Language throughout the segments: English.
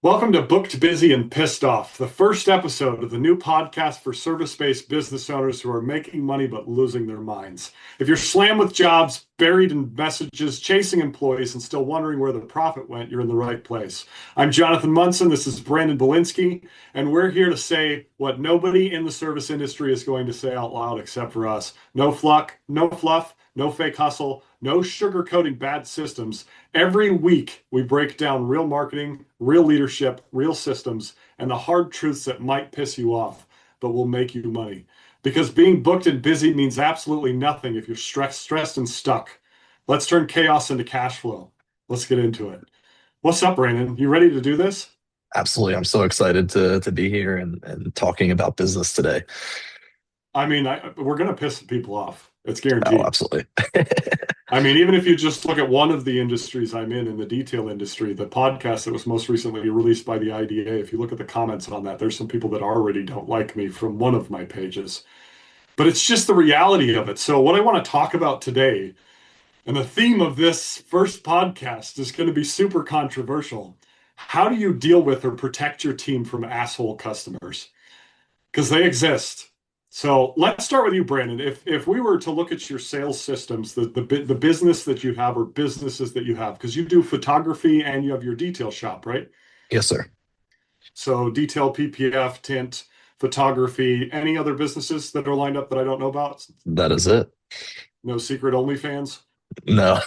Welcome to Booked, Busy, and Pissed Off, the first episode of the new podcast for service-based business owners who are making money but losing their minds. If you're slammed with jobs, buried in messages, chasing employees, and still wondering where the profit went, you're in the right place. I'm Jonathan Munson. This is Brandon Belinsky, and we're here to say what nobody in the service industry is going to say out loud except for us. No fluff, no fake hustle, no sugarcoating bad systems. Every week, we break down real marketing, real leadership, real systems, and the hard truths that might piss you off, but will make you money. Because being booked and busy means absolutely nothing if you're stressed and stuck. Let's turn chaos into cash flow. Let's get into it. What's up, Brandon? You ready to do this? Absolutely. I'm so excited to be here and talking about business today. We're going to piss people off. It's Oh, guaranteed. absolutely. Even if you just look at one of the industries I'm in the detail industry, the podcast that was most recently released by the IDA, if you look at the comments on that, there's some people that already don't like me from one of my pages. But it's just the reality of it. So, what I want to talk about today, and the theme of this first podcast is going to be super controversial. How do you deal with or protect your team from asshole customers? Because they exist. So let's start with you, Brandon. If we were to look at your sales systems, the business that you have or businesses that you have, because you do photography and you have your detail shop, right? Yes, sir. So detail, PPF, tint, photography, any other businesses that are lined up that I don't know about? That is it. No secret OnlyFans? No.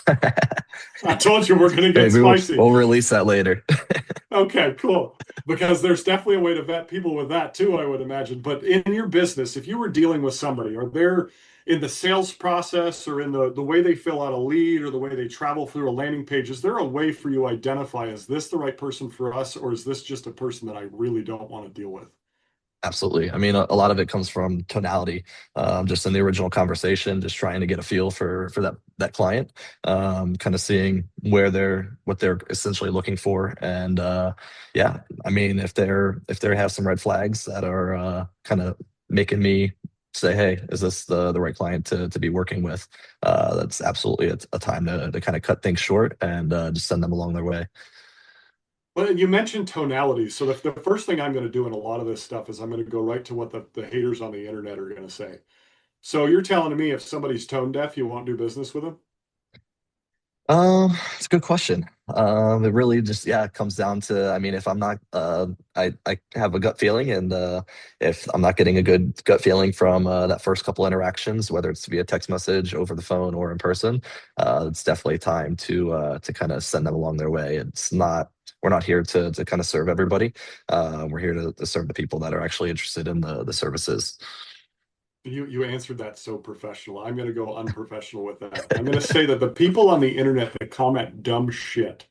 I told you we're going to get Maybe spicy. we'll release that later. Okay, cool. Because there's definitely a way to vet people with that too, I would imagine. But in your business, if you were dealing with somebody, are there in the sales process or in the way they fill out a lead or the way they travel through a landing page, is there a way for you to identify, is this the right person for us, or is this just a person that I really don't want to deal with? Absolutely. I mean, a lot of it comes from tonality, just in the original conversation, just trying to get a feel for that client, kind of seeing what they're essentially looking for, and yeah, I mean, if they have some red flags that are kind of making me say, hey, is this the right client to be working with? That's absolutely a time to kind of cut things short and just send them along their way. Well, you mentioned tonality. So the first thing I'm going to do in a lot of this stuff is I'm going to go right to what the haters on the internet are going to say. So you're telling me if somebody's tone deaf, you won't do business with them? It's a good question. It really just, yeah, it comes down to, I mean, if I'm not, I have a gut feeling, and if I'm not getting a good gut feeling from that first couple interactions, whether it's via text message, over the phone, or in person, it's definitely time to kind of send them along their way. We're not here to kind of serve everybody. We're here to serve the people that are actually interested in the services. You answered that so professional. I'm going to go unprofessional with that. I'm going to say that the people on the internet that comment dumb shit,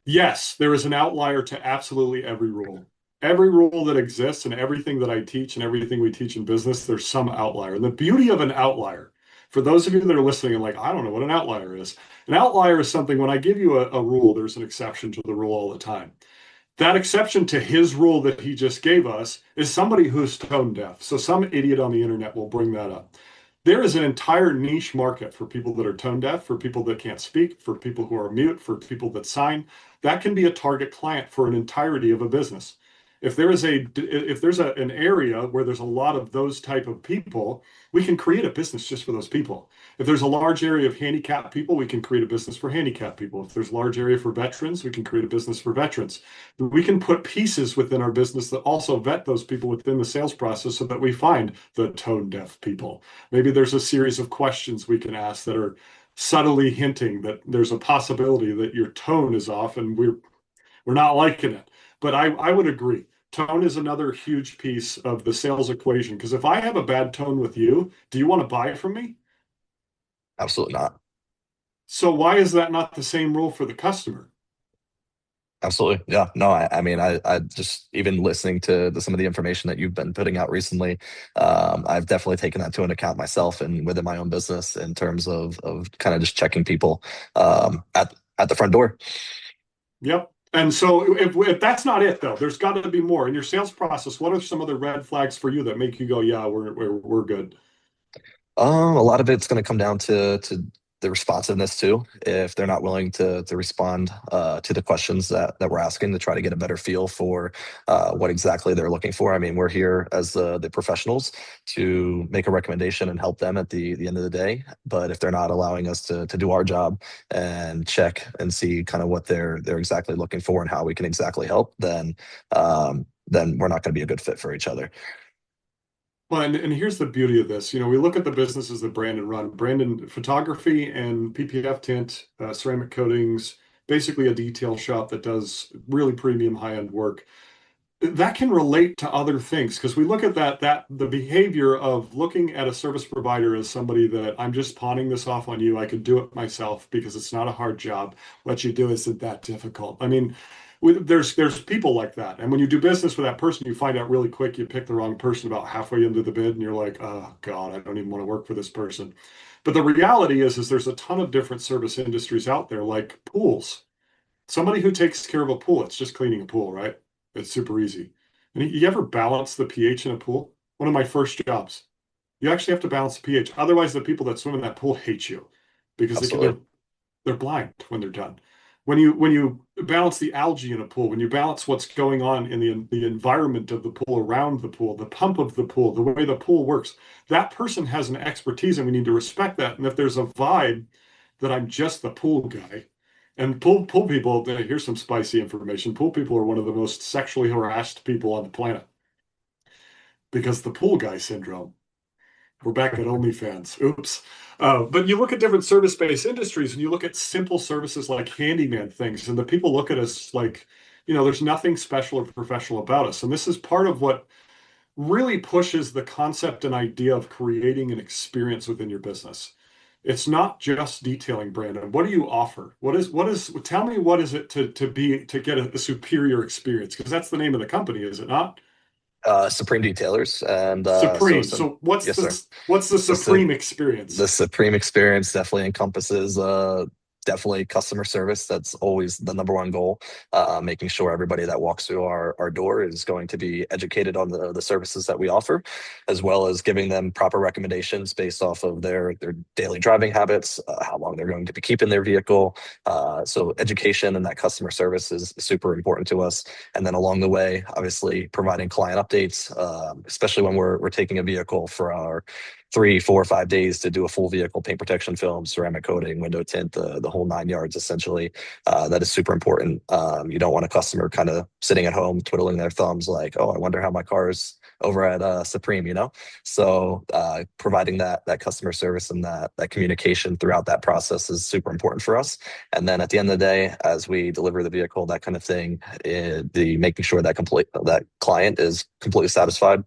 yes, there is an outlier to absolutely every rule. Every rule that exists and everything that I teach and everything we teach in business, there's some outlier. And the beauty of an outlier, for those of you that are listening and like, I don't know what an outlier is something when I give you a rule, there's an exception to the rule all the time. That exception to his rule that he just gave us is somebody who's tone deaf. So some idiot on the internet will bring that up. There is an entire niche market for people that are tone deaf, for people that can't speak, for people who are mute, for people that sign. That can be a target client for an entirety of a business. If there's an area where there's a lot of those type of people, we can create a business just for those people. If there's a large area of handicapped people, we can create a business for handicapped people. If there's a large area for veterans, we can create a business for veterans. We can put pieces within our business that also vet those people within the sales process so that we find the tone deaf people. Maybe there's a series of questions we can ask that are subtly hinting that there's a possibility that your tone is off and we're not liking it. But I would agree. Tone is another huge piece of the sales equation. Because if I have a bad tone with you, do you want to buy from me? Absolutely not. So why is that not the same rule for the customer? Absolutely. Yeah. No, I mean, I just even listening to some of the information that you've been putting out recently, I've definitely taken that to an account myself and within my own business in terms of kind of just checking people at the front door. Yep. And so if that's not it though, there's got to be more in your sales process. What are some other red flags for you that make you go, yeah, we're good? A lot of it's going to come down to the responsiveness too. If they're not willing to respond to the questions that we're asking to try to get a better feel for what exactly they're looking for. I mean, we're here as the professionals to make a recommendation and help them at the end of the day. But if they're not allowing us to do our job and check and see kind of what they're exactly looking for and how we can exactly help, then we're not going to be a good fit for each other. Well, and here's the beauty of this. You know, we look at the businesses that Brandon run. Brandon photography and PPF tint, ceramic coatings, basically a detail shop that does really premium high-end work. That can relate to other things because we look at that the behavior of looking at a service provider as somebody that I'm just pawning this off on you. I could do it myself because it's not a hard job. What you do isn't that difficult. I mean, there's people like that, and when you do business with that person, you find out really quick you pick the wrong person about halfway into the bid, and you're like, oh God, I don't even want to work for this person. But the reality is there's a ton of different service industries out there, like pools. Somebody who takes care of a pool, it's just cleaning a pool, right? It's super easy. And you ever balance the pH in a pool? One of my first jobs. You actually have to balance the pH. Otherwise, the people that swim in that pool hate you because Absolutely. they're blind when they're done. When you balance the algae in a pool, when you balance what's going on in the environment of the pool, around the pool, the pump of the pool, the way the pool works, that person has an expertise and we need to respect that. And if there's a vibe that I'm just the pool guy, and pool people, here's some spicy information. Pool people are one of the most sexually harassed people on the planet because the pool guy syndrome. We're back at OnlyFans. Oops. But you look at different service-based industries and you look at simple services like handyman things, and the people look at us like, there's nothing special or professional about us. And this is part of what really pushes the concept and idea of creating an experience within your business. It's not just detailing, Brandon. What do you offer? Tell me what is it to get a superior experience? Because that's the name of the company, is it not? Supreme Detailers, and Supreme. So what's yes, sir. the The su- supreme the experience? Supreme experience definitely encompasses definitely customer service. That's always the number one goal. Making sure everybody that walks through our door is going to be educated on the services that we offer, as well as giving them proper recommendations based off of their daily driving habits, how long they're going to be keeping their vehicle. So education and that customer service is super important to us. And then along the way, obviously providing client updates, especially when we're taking a vehicle for our 3, 4, 5 days to do a full vehicle paint protection film, ceramic coating, window tint, the whole 9 yards essentially. That is super important. You don't want a customer kind of sitting at home twiddling their thumbs like, oh, I wonder how my car is over at Supreme, you know? So providing that customer service and that communication throughout that process is super important for us. And then at the end of the day, as we deliver the vehicle, that kind of thing, the making sure that client is completely satisfied,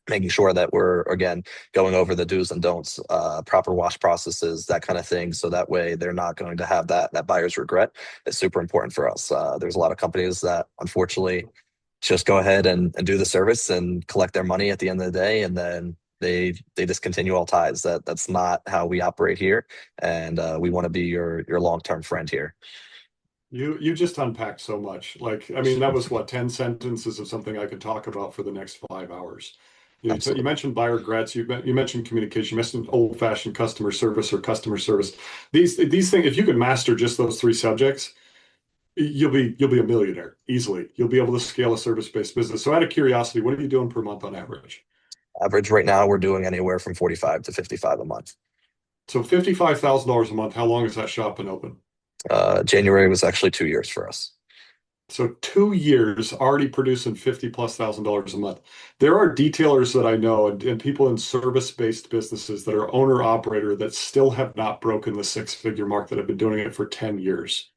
making sure that we're again going over the do's and don'ts, proper wash processes, that kind of thing, so that way they're not going to have that buyer's regret is super important for us. There's a lot of companies that unfortunately just go ahead and do the service and collect their money at the end of the day, and then they discontinue all ties. That's not how we operate here, and we want to be your long-term friend here. You just unpacked so much. Like, I mean, that was what, 10 sentences of something I could talk about for the next 5 hours. You Absolutely. mentioned buyer regrets. You mentioned communication. You mentioned old-fashioned customer service or customer service. These things, if you could master just those three subjects, you'll be a millionaire easily. You'll be able to scale a service-based business. So out of curiosity, what are you doing per month on average? Average right now, we're doing anywhere from 45 to 55 a month. So $55,000 a month. How long has that shop been open? January was actually 2 years for us. So 2 years already producing 50 plus $1,000 a month. There are detailers that I know and people in service-based businesses that are owner operator that still have not broken the six-figure mark that have been doing it for 10 years.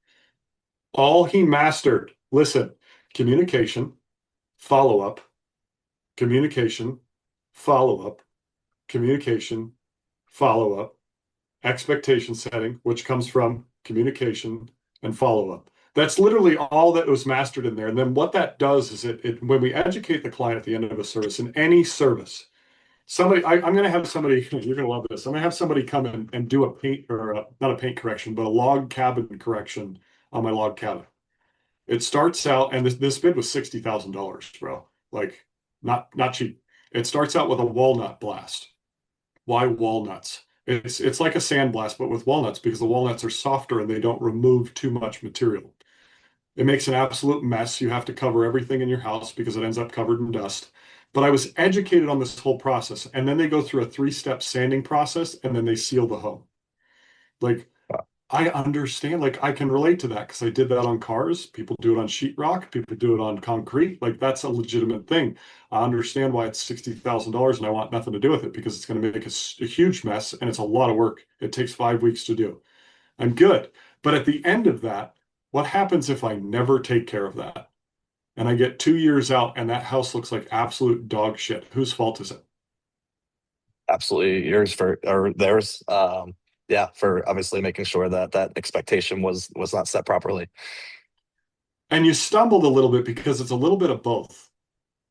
All he mastered, listen, communication, follow-up, communication, follow-up, communication, follow-up, expectation setting, which comes from communication and follow-up. That's literally all that was mastered in there. And then what that does is when we educate the client at the end of a service, in any service, I'm going to have somebody, you're going to love this. I'm going to have somebody come in and do a paint or not a paint correction, but a log cabin correction on my log cabin. It starts out, and this bid was $60,000, bro. Like, not cheap. It starts out with a walnut blast. Why walnuts? It's like a sandblast, but with walnuts because the walnuts are softer and they don't remove too much material. It makes an absolute mess. You have to cover everything in your house because it ends up covered in dust. But I was educated on this whole process. And then they go through a three-step sanding process and then they seal the home. Like, I understand, like, I can relate to that because I did that on cars. People do it on sheetrock, people do it on concrete. Like, that's a legitimate thing. I understand why it's $60,000 and I want nothing to do with it because it's going to make a huge mess and it's a lot of work. It takes 5 weeks to do. I'm good. But at the end of that, what happens if I never take care of that? And I get 2 years out and that house looks like absolute dog shit. Whose fault is it? Absolutely yours for or theirs. Yeah, for obviously making sure that that expectation was not set properly. And you stumbled a little bit because it's a little bit of both.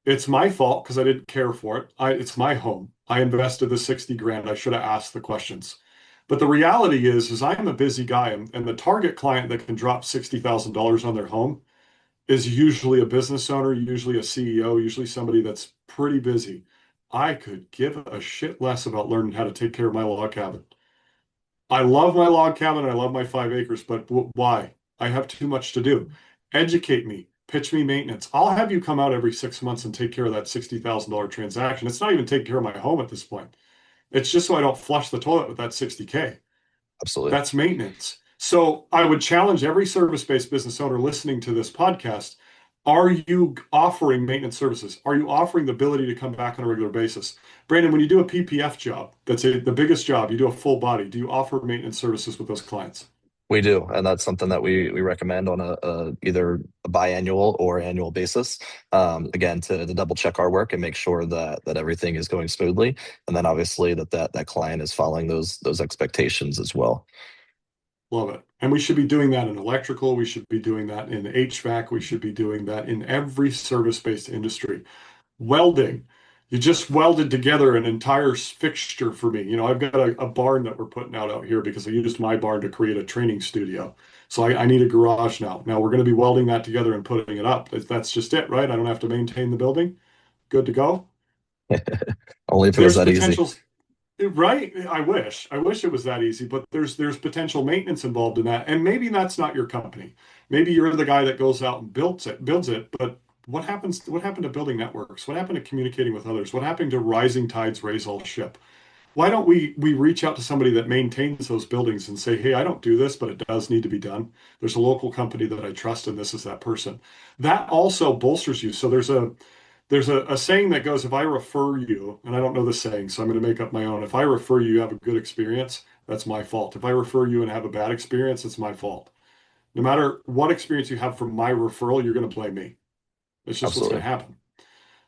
It's my fault because I didn't care for it. It's my home. I invested the 60 grand. I should have asked the questions. But the reality is I'm a busy guy, and the target client that can drop $60,000 on their home is usually a business owner, usually a CEO, usually somebody that's pretty busy. I could give a shit less about learning how to take care of my log cabin. I love my log cabin and I love my 5 acres, but why? I have too much to do. Educate me, pitch me maintenance. I'll have you come out every 6 months and take care of that $60,000 transaction. It's not even taking care of my home at this point. It's just so I don't flush the toilet with that 60K. Absolutely. That's maintenance. So I would challenge every service-based business owner listening to this podcast. Are you offering maintenance services? Are you offering the ability to come back on a regular basis? Brandon, when you do a PPF job, the biggest job, you do a full body, do you offer maintenance services with those clients? We do, and that's something that we recommend on a either a biannual or annual basis. Again, to double check our work and make sure that everything is going smoothly, and then obviously that client is following those expectations as well. Love it. And we should be doing that in electrical. We should be doing that in HVAC. We should be doing that in every service-based industry. Welding. You just welded together an entire fixture for me. I've got a barn that we're putting out here because I used my barn to create a training studio. So I need a garage now. Now we're going to be welding that together and putting it up. That's just it, right? I don't have to maintain the building. Good to go. Only if it was There's that easy. potentials, right? I wish it was that easy, but there's potential maintenance involved in that. And maybe that's not your company. Maybe you're the guy that goes out and builds it, but what happened to building networks? What happened to communicating with others? What happened to rising tides raise all ship? Why don't we reach out to somebody that maintains those buildings and say, "Hey, I don't do this, but it does need to be done. There's a local company that I trust, and this is that person." That also bolsters you. So there's a saying that goes, if I refer you, and I don't know the saying, so I'm going to make up my own. If I refer you, you have a good experience, that's my fault. If I refer you and have a bad experience, it's my fault. No matter what experience you have from my referral, you're going to blame me. It's just what's going Absolutely. to happen.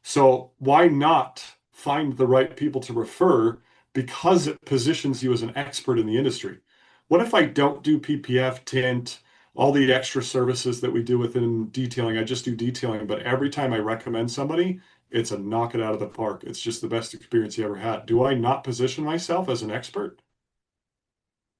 So why not find the right people to refer because it positions you as an expert in the industry? What if I don't do PPF, tint, all the extra services that we do within detailing? I just do detailing, but every time I recommend somebody, it's a knock it out of the park. It's just the best experience you ever had. Do I not position myself as an expert?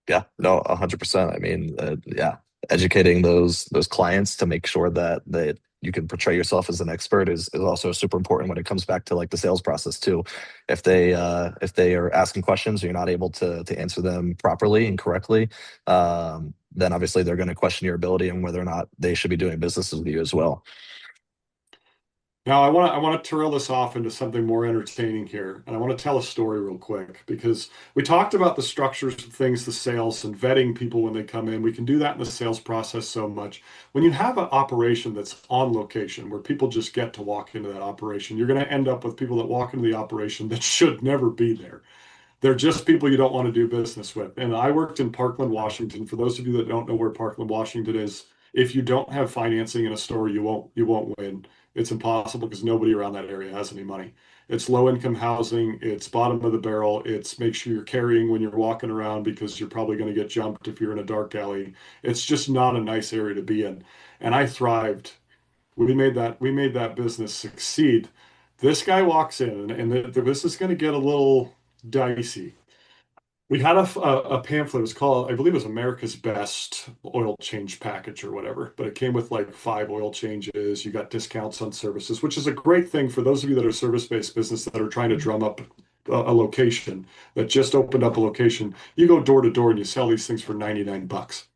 Yeah, no, 100%. I mean, yeah, educating those clients to make sure that you can portray yourself as an expert is also super important when it comes back to like the sales process too. If they are asking questions or you're not able to answer them properly and correctly, then obviously they're going to question your ability and whether or not they should be doing business with you as well. Now, I want to trail this off into something more entertaining here, and I want to tell a story real quick because we talked about the structures of things, the sales, and vetting people when they come in. We can do that in the sales process so much. When you have an operation that's on location where people just get to walk into that operation, you're going to end up with people that walk into the operation that should never be there. They're just people you don't want to do business with. And I worked in Parkland, Washington. For those of you that don't know where Parkland, Washington is, if you don't have financing in a store, you won't win. It's impossible because nobody around that area has any money. It's low income housing, it's bottom of the barrel, it's make sure you're carrying when you're walking around because you're probably going to get jumped if you're in a dark alley. It's just not a nice area to be in. And I thrived. We made that business succeed. This guy walks in, and this is going to get a little dicey. We had a pamphlet. It was called, I believe, it was America's Best Oil Change Package or whatever. But it came with like 5 oil changes. You got discounts on services, which is a great thing for those of you that are service-based business that are trying to a location that just opened up a location. You go door to door and you sell these things for 99 bucks.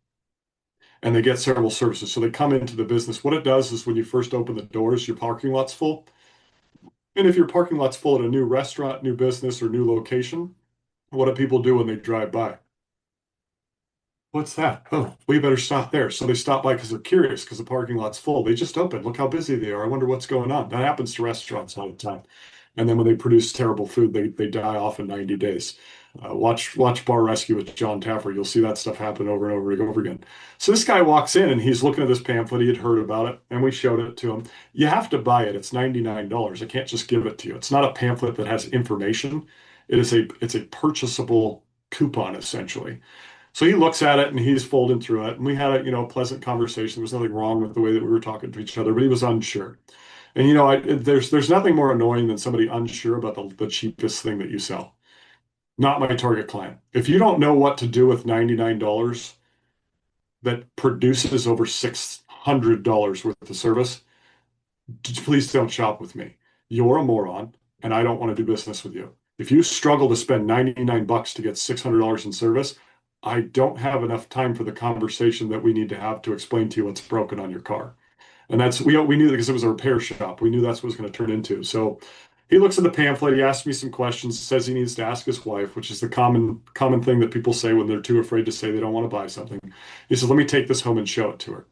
And they get several services. So they come into the business. What it does is when you first open the doors, your parking lot's full. And if your parking lot's full at a new restaurant, new business, or new location, what do people do when they drive by? What's that? Oh, we better stop there. So they stop by because they're curious because the parking lot's full. They just opened. Look how busy they are. I wonder what's going on. That happens to restaurants all the time. And then when they produce terrible food, they die off in 90 days. Watch Bar Rescue with John Taffer. You'll see that stuff happen over and over and over again. So this guy walks in and he's looking at this pamphlet. He had heard about it, and we showed it to him. You have to buy it. It's $99. I can't just give it to you. It's not a pamphlet that has information. It's a purchasable coupon essentially. So he looks at it and he's folding through it. And we had a, pleasant conversation. There was nothing wrong with the way that we were talking to each other, but he was unsure. And there's nothing more annoying than somebody unsure about the cheapest thing that you sell. Not my target client. If you don't know what to do with $99 that produces over $600 worth of service, please don't shop with me. You're a moron, and I don't want to do business with you. If you struggle to spend 99 bucks to get $600 in service, I don't have enough time for the conversation that we need to have to explain to you what's broken on your car. And we knew that because it was a repair shop. We knew that's what it was going to turn into. So he looks at the pamphlet. He asks me some questions. Says he needs to ask his wife, which is the common thing that people say when they're too afraid to say they don't want to buy something. He says, "Let me take this home and show it to her."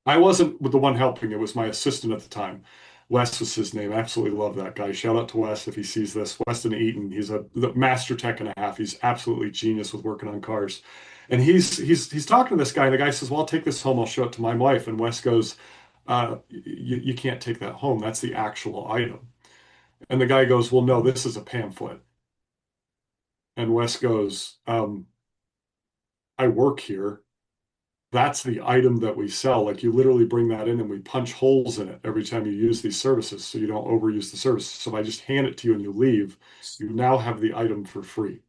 I wasn't the one helping. It was my assistant at the time. Wes was his name. I absolutely love that guy. Shout out to Wes if he sees this. Weston Eaton. He's the master tech and a half. He's absolutely genius with working on cars. And he's talking to this guy, and the guy says, "Well, I'll take this home. I'll show it to my wife." And Wes goes, you can't take that home. That's the actual item." And the guy goes, "Well, no, this is a pamphlet." And Wes goes, "I work here. That's the item that we sell. Like you literally bring that in and we punch holes in it every time you use these services so you don't overuse the services. So if I just hand it to you and you leave, you now have the item for free."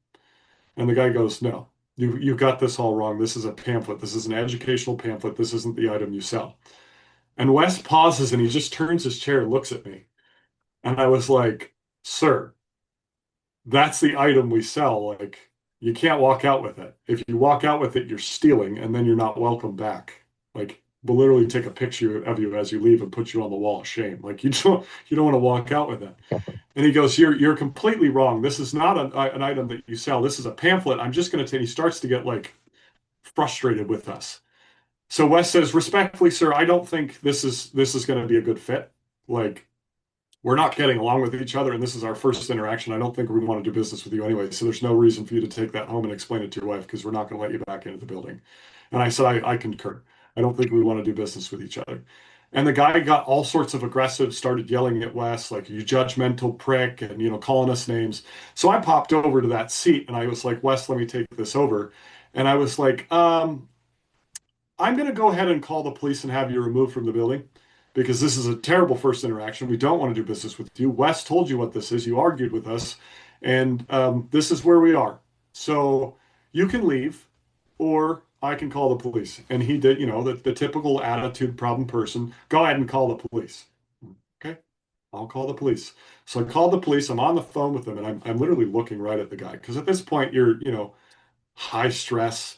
And the guy goes, "No, you got this all wrong. This is a pamphlet. This is an educational pamphlet. This isn't the item you sell." And Wes pauses and he just turns his chair and looks at me. And I was like, "Sir, that's the item we sell. Like, you can't walk out with it. If you walk out with it, you're stealing, and then you're not welcome back. Like, we'll literally take a picture of you as you leave and put you on the wall of shame. Like, you don't want to walk out with it." And he goes, "You're completely wrong. This is not an item that you sell. This is a pamphlet. I'm just going to take." He starts to get like frustrated with us. So Wes says, "Respectfully, sir, I don't think this is going to be a good fit. Like, we're not getting along with each other, and this is our first interaction. I don't think we want to do business with you anyway. So there's no reason for you to take that home and explain it to your wife because we're not going to let you back into the building." And I said, I concur. I don't think we want to do business with each other." And the guy got all sorts of aggressive, started yelling at Wes, like, "You judgmental prick," and, calling us names. So I popped over to that seat and I was like, "Wes, let me take this over." And I was like, "I'm going to go ahead and call the police and have you removed from the building because this is a terrible first interaction. We don't want to do business with you. Wes told you what this is. You argued with us, and this is where we are. So you can leave, or I can call the police." And he did, the typical attitude problem person. "Go ahead and call the police." Okay, I'll call the police. So I called the police. I'm on the phone with them, and I'm literally looking right at the guy because at this point you're, high stress.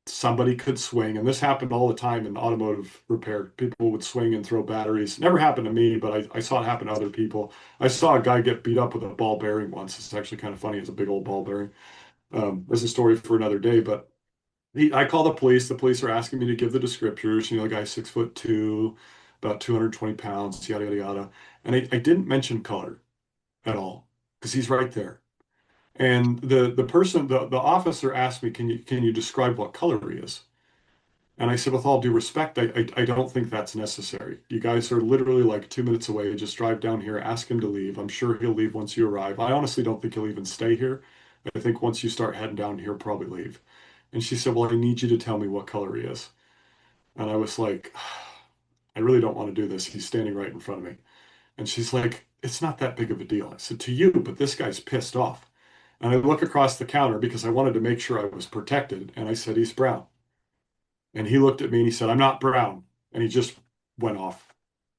Somebody could swing, and this happened all the time in automotive repair. People would swing and throw batteries. Never happened to me, but I saw it happen to other people. I saw a guy get beat up with a ball bearing once. It's actually kind of funny. It's a big old ball bearing. There's a story for another day, but I call the police. The police are asking me to give the descriptors. The guy's 6'2", about 220 pounds, yada, yada, yada. And I didn't mention color at all because he's right there. And the officer asked me, can you describe what color he is?" And I said, "With all due respect, I don't think that's necessary. You guys are literally like 2 minutes away. Just drive down here, ask him to leave. I'm sure he'll leave once you arrive. I honestly don't think he'll even stay here. I think once you start heading down, he'll probably leave." And she said, "Well, I need you to tell me what color he is." And I was like, "I really don't want to do this. He's standing right in front of me." And she's like, "It's not that big of a deal." I said, "To you, but this guy's pissed off." And I look across the counter because I wanted to make sure I was protected. And I said, "He's brown." And he looked at me and he said, "I'm not brown." And he just went off.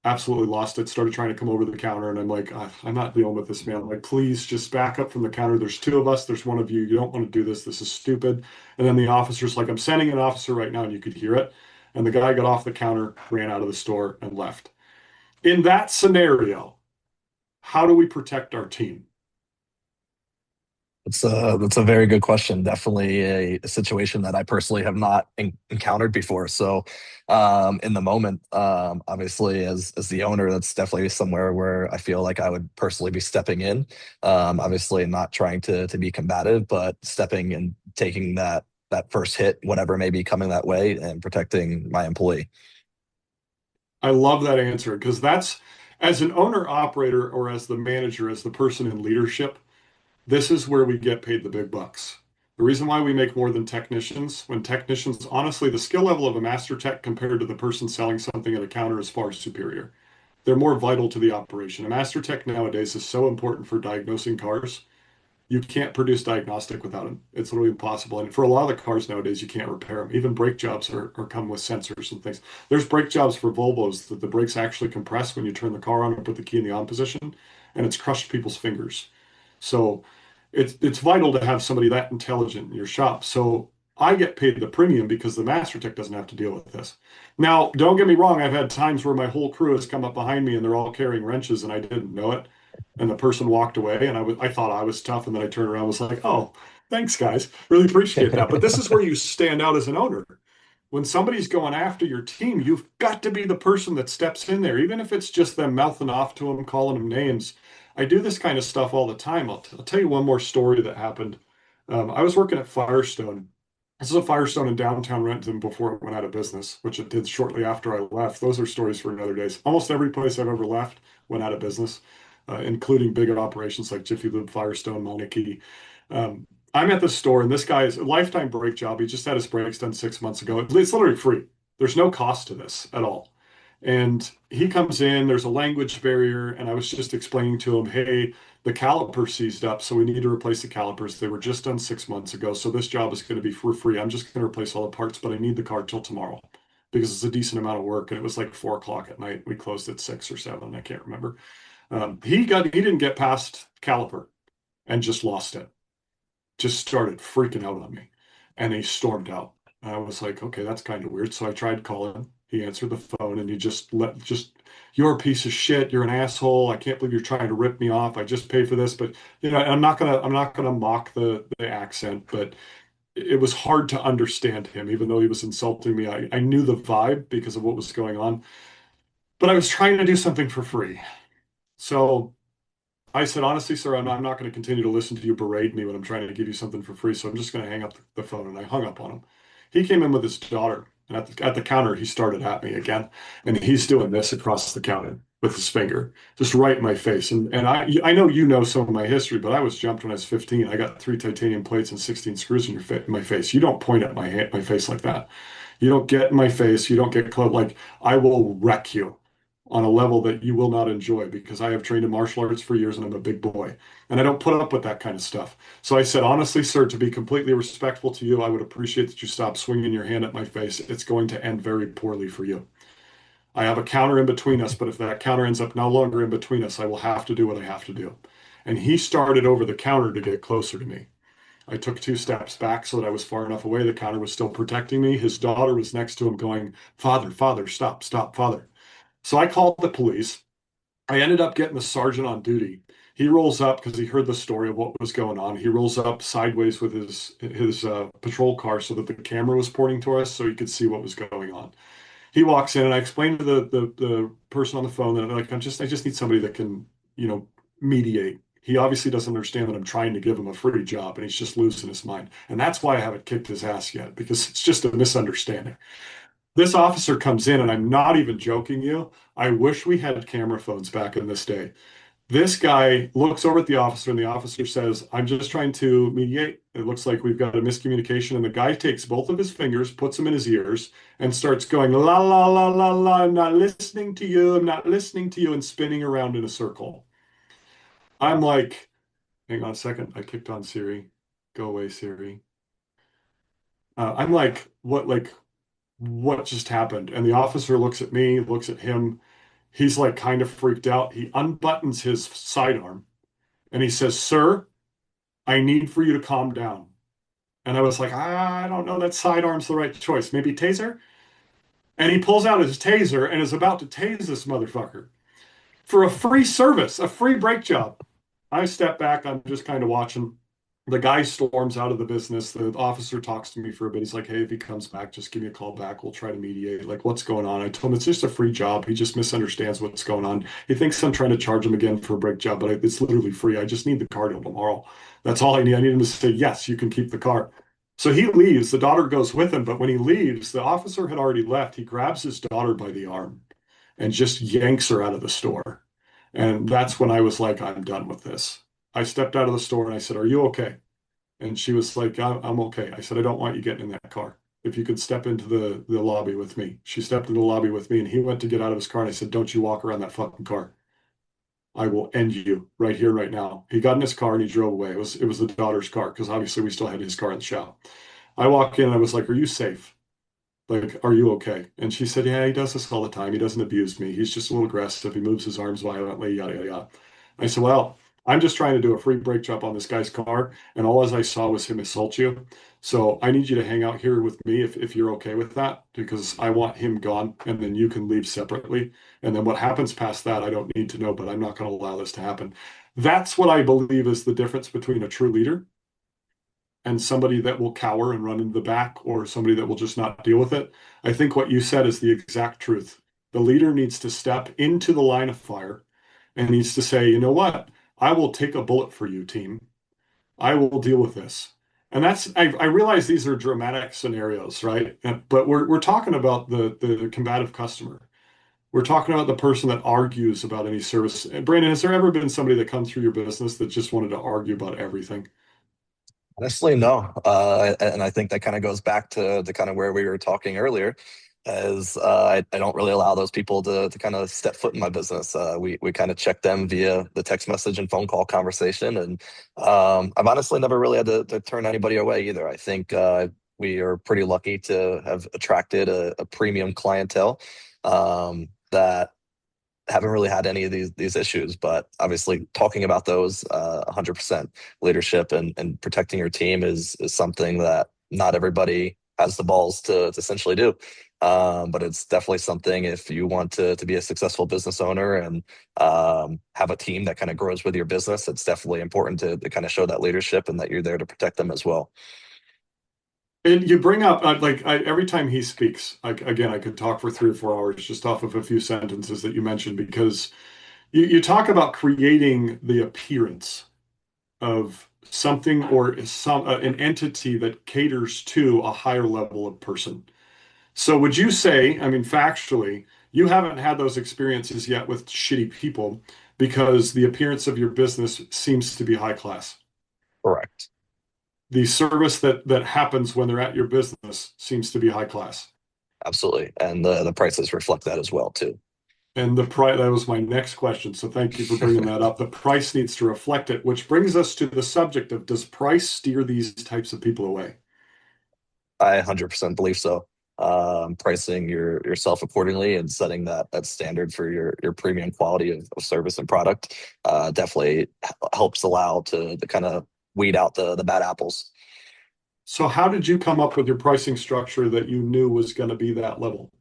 absolutely lost it, started trying to come over the counter, and I'm like, I'm not dealing with this, man. I'm like, please just back up from the counter. There's two of us, there's one of you. You don't want to do this. This is stupid. And then the officer's like, I'm sending an officer right now, and you could hear it. And the guy got off the counter, ran out of the store, and left. In that scenario, how do we protect our team? That's a very good question. Definitely a situation that I personally have not encountered before. So, in the moment, obviously, as the owner, that's definitely somewhere where I feel like I would personally be stepping in. Obviously, not trying to be combative, but stepping and taking that first hit, whatever may be coming that way, and protecting my employee. I love that answer because that's, as an owner operator or as the manager, as the person in leadership, this is where we get paid the big bucks. The reason why we make more than technicians, when technicians, honestly, the skill level of a master tech compared to the person selling something at a counter is far superior. They're more vital to the operation. A master tech nowadays is so important for diagnosing cars. You can't produce diagnostic without them. It's literally impossible. And for a lot of the cars nowadays, you can't repair them. Even brake jobs are come with sensors and things. There's brake jobs for Volvos that the brakes actually compress when you turn the car on and put the key in the on position, and it's crushed people's fingers. So it's vital to have somebody that intelligent in your shop. So I get paid the premium because the master tech doesn't have to deal with this. Now, don't get me wrong, I've had times where my whole crew has come up behind me and they're all carrying wrenches and I didn't know it. And the person walked away and I thought I was tough, and then I turned around and was like, oh, thanks guys. Really appreciate that. But this is where you stand out as an owner. When somebody's going after your team, you've got to be the person that steps in there, even if it's just them mouthing off to them, calling them names. I do this kind of stuff all the time. I'll tell you one more story that happened. I was working at Firestone. This is a Firestone in downtown Renton before it went out of business, which it did shortly after I left. Those are stories for another day. Almost every place I've ever left went out of business, including bigger operations like Jiffy Lube, Firestone, Meineke. I'm at the store, and this guy is a lifetime brake job. He just had his brakes done 6 months ago. It's literally free. There's no cost to this at all. And he comes in, there's a language barrier, and I was just explaining to him, hey, the caliper seized up, so we need to replace the calipers. They were just done 6 months ago, so this job is going to be for free. I'm just going to replace all the parts, but I need the car till tomorrow because it's a decent amount of work. And it was like 4 o'clock at night. We closed at 6 or 7. I can't remember. He didn't get past caliper and just lost it, just started freaking out on me, and he stormed out. I was like, okay, that's kind of weird. So I tried calling. He answered the phone and he just, you're a piece of shit. You're an asshole. I can't believe you're trying to rip me off. I just paid for this, but I'm not gonna mock the accent, but it was hard to understand him, even though he was insulting me. I knew the vibe because of what was going on, but I was trying to do something for free. So I said, honestly, sir, I'm not going to continue to listen to you berate me when I'm trying to give you something for free. So I'm just going to hang up the phone. And I hung up on him. He came in with his daughter. And at the counter, he started at me again. And he's doing this across the counter with his finger, just right in my face. And I know you know some of my history, but I was jumped when I was 15. I got 3 titanium plates and 16 screws in my face. You don't point at my face like that. You don't get in my face. You don't get close. Like, I will wreck you on a level that you will not enjoy because I have trained in martial arts for years and I'm a big boy. And I don't put up with that kind of stuff. So I said, honestly, sir, to be completely respectful to you, I would appreciate that you stop swinging your hand at my face. It's going to end very poorly for you. I have a counter in between us, but if that counter ends up no longer in between us, I will have to do what I have to do. And he started over the counter to get closer to me. I took 2 steps back so that I was far enough away. The counter was still protecting me. His daughter was next to him going, Father, Father, stop, stop, Father. So I called the police. I ended up getting the sergeant on duty. He rolls up because he heard the story of what was going on. He rolls up sideways with his patrol car so that the camera was pointing to us so he could see what was going on. He walks in and I explained to the person on the phone that like I just need somebody that can, mediate. He obviously doesn't understand that I'm trying to give him a free job and he's just losing his mind. And that's why I haven't kicked his ass yet, because it's just a misunderstanding. This officer comes in, and I'm not even joking you. I wish we had camera phones back in this day. This guy looks over at the officer, and the officer says, I'm just trying to mediate. It looks like we've got a miscommunication. And the guy takes both of his fingers, puts them in his ears, and starts going, la, la, la, la, la, I'm not listening to you. I'm not listening to you, and spinning around in a circle. I'm like, hang on a second. I kicked on Siri. Go away, Siri. I'm like, what just happened? And the officer looks at me, looks at him. He's like kind of freaked out. He unbuttons his sidearm and he says, "Sir, I need for you to calm down." And I was like, I don't know that sidearm's the right choice. Maybe taser? And he pulls out his taser and is about to tase this motherfucker for a free service, a free brake job. I step back. I'm just kind of watching. The guy storms out of the business. The officer talks to me for a bit. He's like, "Hey, if he comes back, just give me a call back. We'll try to mediate. Like, what's going on?" I told him it's just a free job. He just misunderstands what's going on. He thinks I'm trying to charge him again for a brake job, but it's literally free. I just need the car till tomorrow. That's all I need. I need him to say, "Yes, you can keep the car." So he leaves. The daughter goes with him. But when he leaves, the officer had already left. He grabs his daughter by the arm and just yanks her out of the store. And that's when I was like, I'm done with this. I stepped out of the store and I said, "Are you okay?" And she was like, I'm okay." I said, "I don't want you getting in that car. If you could step into the lobby with me." She stepped into the lobby with me and he went to get out of his car. And I said, "Don't you walk around that fucking car. I will end you right here, right now." He got in his car and he drove away. It was the daughter's car because obviously we still had his car in the shop. I walk in and I was like, "Are you safe? Like, are you okay?" And she said, "Yeah, he does this all the time. He doesn't abuse me. He's just a little aggressive. He moves his arms violently, yada, yada, yada." I said, "Well, I'm just trying to do a free brake job on this guy's car, and all as I saw was him assault you. So I need you to hang out here with me if you're okay with that, because I want him gone, and then you can leave separately. And then what happens past that, I don't need to know, but I'm not going to allow this to happen." That's what I believe is the difference between a true leader and somebody that will cower and run into the back, or somebody that will just not deal with it. I think what you said is the exact truth. The leader needs to step into the line of fire and needs to say, "You know what? I will take a bullet for you, team. I will deal with this." And I realize these are dramatic scenarios, right? But we're talking about the combative customer. We're talking about the person that argues about any service. Brandon, has there ever been somebody that comes through your business that just wanted to argue about everything? Honestly, no. And I think that kind of goes back to kind of where we were talking earlier, as I don't really allow those people to kind of step foot in my business. We kind of check them via the text message and phone call conversation. And I've honestly never really had to turn anybody away either. I think we are pretty lucky to have attracted a premium clientele that haven't really had any of these issues, but obviously talking about those 100% leadership and protecting your team is something that not everybody has the balls to essentially do. But it's definitely something if you want to be a successful business owner and have a team that kind of grows with your business, it's definitely important to kind of show that leadership and that you're there to protect them as well. And you bring up every time he speaks, like again, I could talk for 3 or 4 hours just off of a few sentences that you mentioned, because you talk about creating the appearance of something or an entity that caters to a higher level of person. So would you say, I mean, factually, you haven't had those experiences yet with shitty people because the appearance of your business seems to be high class? Correct. The service that happens when they're at your business seems to be high class. Absolutely. And the prices reflect that as well too. And the price, that was my next question. So thank you for bringing that up. The price needs to reflect it, which brings us to the subject of, does price steer these types of people away? I 100% believe so. Pricing yourself accordingly and setting that standard for your premium quality of service and product definitely helps allow to kind of weed out the bad apples. So how did you come up with your pricing structure that you knew was going to be that level?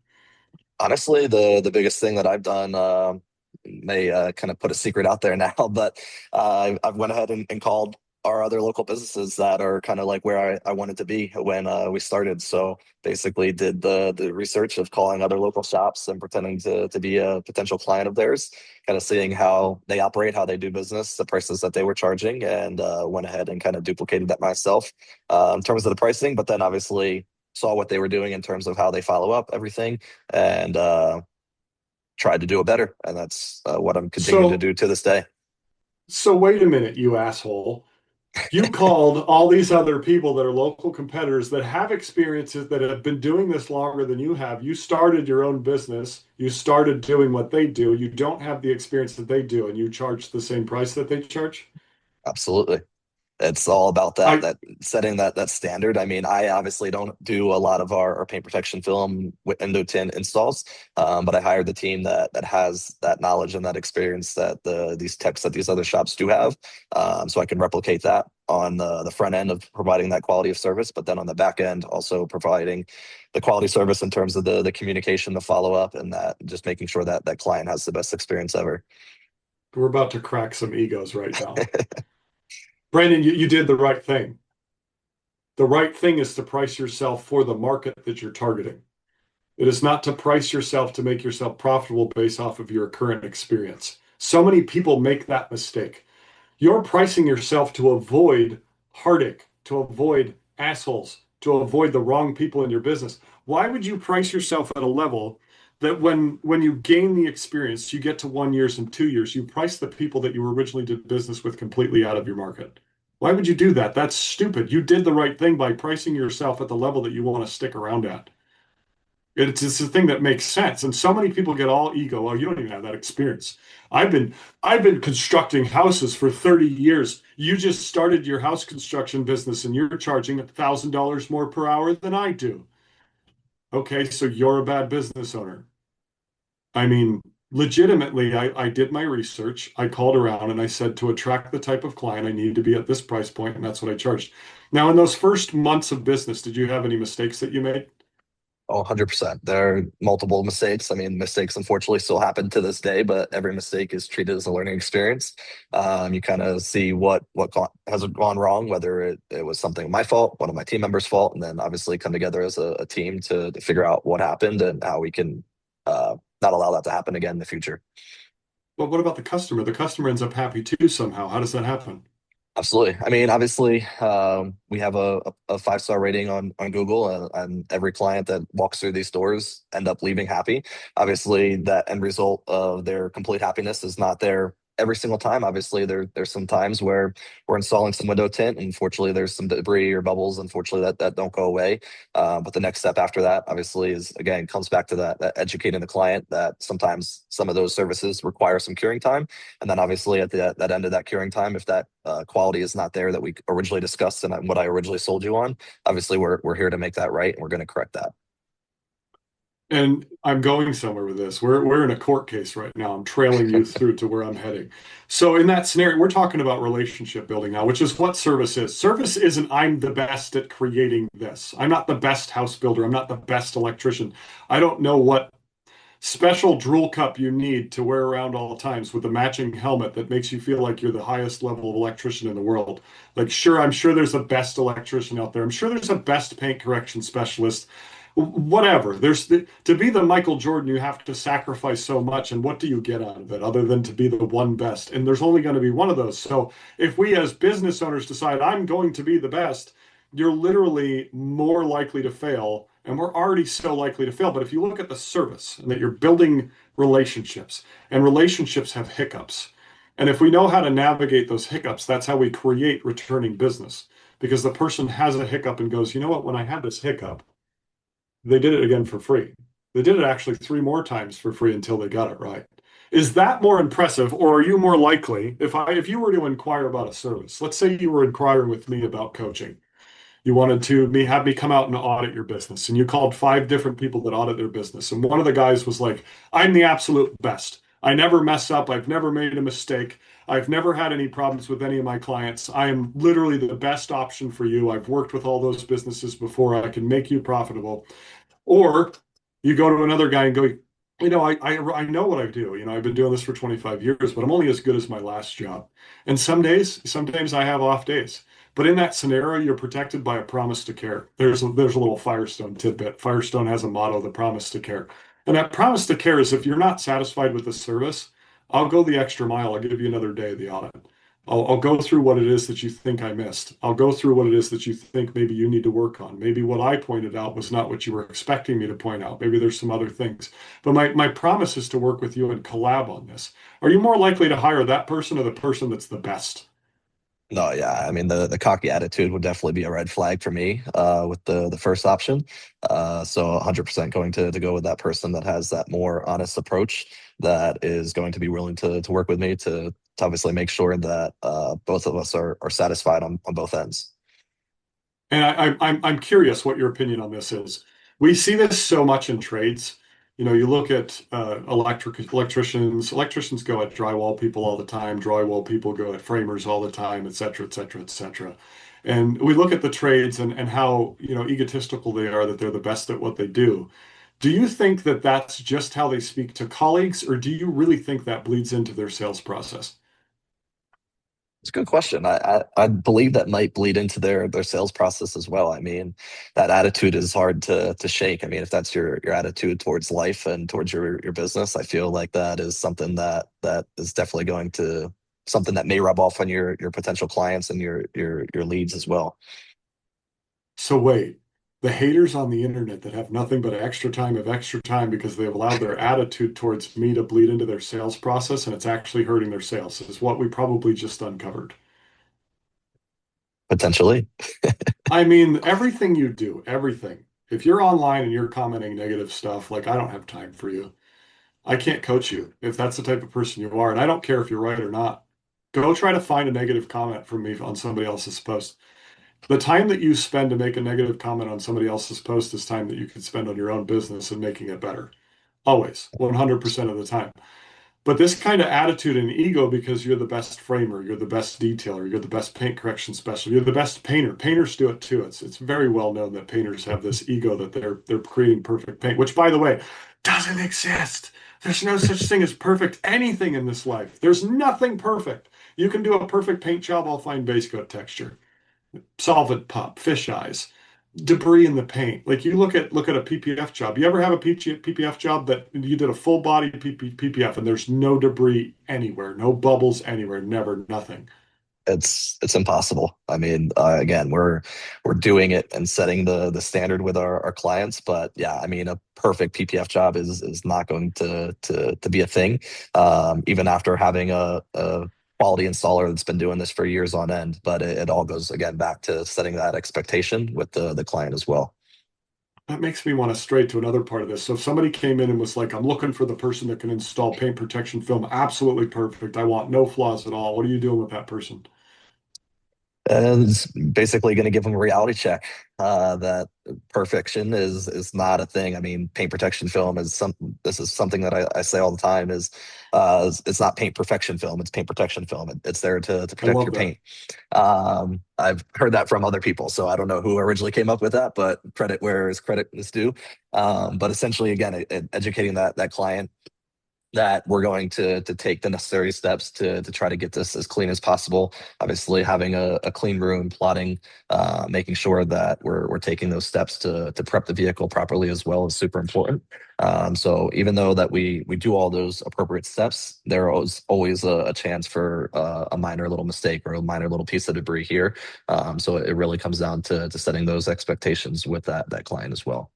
Honestly, the biggest thing that I've done may kind of put a secret out there now, but I've went ahead and called our other local businesses that are kind of like where I wanted to be when we started. So basically, did the research of calling other local shops and pretending to be a potential client of theirs, kind of seeing how they operate, how they do business, the prices that they were charging, and went ahead and kind of duplicated that myself in terms of the pricing. But then obviously saw what they were doing in terms of how they follow up everything and tried to do it better. And that's what I'm continuing to So do to this day. so wait a minute, you asshole. You called all these other people that are local competitors that have experiences, that have been doing this longer than you have. You started your own business. You started doing what they do. You don't have the experience that they do, and you charge the same price that they charge. Absolutely. It's all about that I that setting that standard. I mean, I obviously don't do a lot of our paint protection film with window tint installs, but I hired the team that has that knowledge and that experience that these techs at these other shops do have, so I can replicate that on the front end of providing that quality of service, but then on the back end also providing the quality service in terms of the communication, the follow up, and that just making sure that that client has the best experience ever. We're about to crack some egos right now. Brandon, you did the right thing. The right thing is to price yourself for the market that you're targeting. It is not to price yourself to make yourself profitable based off of your current experience. So many people make that mistake. You're pricing yourself to avoid heartache, to avoid assholes, to avoid the wrong people in your business. Why would you price yourself at a level that when you gain the experience, you get to 1 years and 2 years, you price the people that you originally did business with completely out of your market? Why would you do that? That's stupid. You did the right thing by pricing yourself at the level that you want to stick around at. It's a thing that makes sense. And so many people get all ego. Oh, you don't even have that experience. I've been I've been constructing houses for 30 years. You just started your house construction business and you're charging $1,000 more per hour than I do. Okay, so you're a bad business owner. I mean, legitimately, I did my research. I called around and I said to attract the type of client, I need to be at this price point, and that's what I charged. Now, in those first months of business, did you have any mistakes that you made? Oh, 100%. There are multiple mistakes. I mean, mistakes unfortunately still happen to this day, but every mistake is treated as a learning experience. You kind of see has gone wrong, whether it was something my fault, one of my team members' fault, and then obviously come together as a team to figure out what happened and how we can not allow that to happen again in the future. But what about the customer? The customer ends up happy too somehow. How does that happen? Absolutely. I mean, obviously, we have a 5-star rating on Google, and every client that walks through these doors end up leaving happy. Obviously, that end result of their complete happiness is not there every single time. Obviously, there's some times where we're installing some window tint, and unfortunately, there's some debris or bubbles, unfortunately, that don't go away. But the next step after that, obviously, is again comes back to that educating the client that sometimes some of those services require some curing time, and then obviously at that end of that curing time, if that quality is not there that we originally discussed and what I originally sold you on, obviously we're here to make that right and we're going to correct that. And I'm going somewhere with this. We're in a court case right now. I'm trailing you through to where I'm heading. So in that scenario, we're talking about relationship building now, which is what service is. Service isn't I'm the best at creating this. I'm not the best house builder. I'm not the best electrician. I don't know what special drool cup you need to wear around all times with a matching helmet that makes you feel like you're the highest level of electrician in the world. Like, sure, I'm sure there's a best electrician out there. I'm sure there's a best paint correction specialist. Whatever. To be the Michael Jordan, you have to sacrifice so much. And what do you get out of it other than to be the one best? And there's only going to be one of those. So if we as business owners decide I'm going to be the best, you're literally more likely to fail. And we're already so likely to fail. But if you look at the service and that you're building relationships, and relationships have hiccups. And if we know how to navigate those hiccups, that's how we create returning business. Because the person has a hiccup and goes, you know what, when I had this hiccup, they did it again for free. They did it actually 3 more times for free until they got it right. Is that more impressive, or are you more likely, if you were to inquire about a service, let's say you were inquiring with me about coaching, you wanted to have me come out and audit your business, and you called 5 different people that audit their business, and one of the guys was like, "I'm the absolute best. I never mess up. I've never made a mistake. I've never had any problems with any of my clients. I am literally the best option for you. I've worked with all those businesses before. I can make you profitable." Or you go to another guy and go, I know what I do. I've been doing this for 25 years, but I'm only as good as my last job. And sometimes I have off days. But in that scenario, you're protected by a promise to care. There's a little Firestone tidbit. Firestone has a motto, the promise to care. And that promise to care is if you're not satisfied with the service, I'll go the extra mile. I'll give you another day of the audit. I'll go through what it is that you think I missed. I'll go through what it is that you think maybe you need to work on. Maybe what I pointed out was not what you were expecting me to point out. Maybe there's some other things. But my promise is to work with you and collab on this. Are you more likely to hire that person or the person that's the best? No, yeah. I mean, the cocky attitude would definitely be a red flag for me with the first option. So 100% going to go with that person that has that more honest approach that is going to be willing to work with me to obviously make sure that both of us are satisfied on both ends. And I'm curious what your opinion on this is. We see this so much in trades. You know, you look at electricians. Electricians go at drywall people all the time. Drywall people go at framers all the time, et cetera, et cetera, et cetera. And we look at the trades and how, you know, egotistical they are that they're the best at what they do. Do you think that that's just how they speak to colleagues, or do you really think that bleeds into their sales process? It's a good question. I believe that might bleed into their sales process as well. I mean, that attitude is hard to shake. I mean, if that's your attitude towards life and towards your business, I feel like that is something that is definitely going to something that may rub off on your potential clients and your leads as well. So wait, the haters on the internet that have nothing but extra time because they've allowed their attitude towards me to bleed into their sales process and it's actually hurting their sales is what we probably just uncovered. Potentially. I mean, everything you do, everything. If you're online and you're commenting negative stuff, like I don't have time for you. I can't coach you if that's the type of person you are. And I don't care if you're right or not. Go try to find a negative comment from me on somebody else's post. The time that you spend to make a negative comment on somebody else's post is time that you could spend on your own business and making it better. Always, 100% of the time. But this kind of attitude and ego because you're the best framer, you're the best detailer, you're the best paint correction specialist, you're the best painter. Painters do it too. It's very well known that painters have this ego that they're creating perfect paint, which by the way, doesn't exist. There's no such thing as perfect anything in this life. There's nothing perfect. You can do a perfect paint job, I'll find base coat texture, solvent pop, fish eyes, debris in the paint. Like you look at a PPF job. You ever have a PPF job that you did a full body PPF and there's no debris anywhere, no bubbles anywhere, never, nothing. It's impossible. I mean, again, we're doing it and setting the standard with our clients, but yeah, I mean, a perfect PPF job is not going to be a thing, even after having a quality installer that's been doing this for years on end. But it all goes again back to setting that expectation with the client as well. That makes me want to stray to another part of this. So if somebody came in and was like, I'm looking for the person that can install paint protection film, absolutely perfect. I want no flaws at all. What are you doing with that person? And it's basically going to give them a reality check that perfection is not a thing. I mean, paint protection film is some. This is something that I say all the time is it's not paint perfection film. It's paint protection film. It's there to I protect love your that. paint. I've heard that from other people, so I don't know who originally came up with that, but credit is due. But essentially, again, educating that client that we're going to take the necessary steps to try to get this as clean as possible. Obviously, having a clean room, plotting, making sure that we're taking those steps to prep the vehicle properly as well is super important. So even though that we do all those appropriate steps, there is always a chance for a minor little mistake or a minor little piece of debris here. So it really comes down to setting those expectations with that client as well.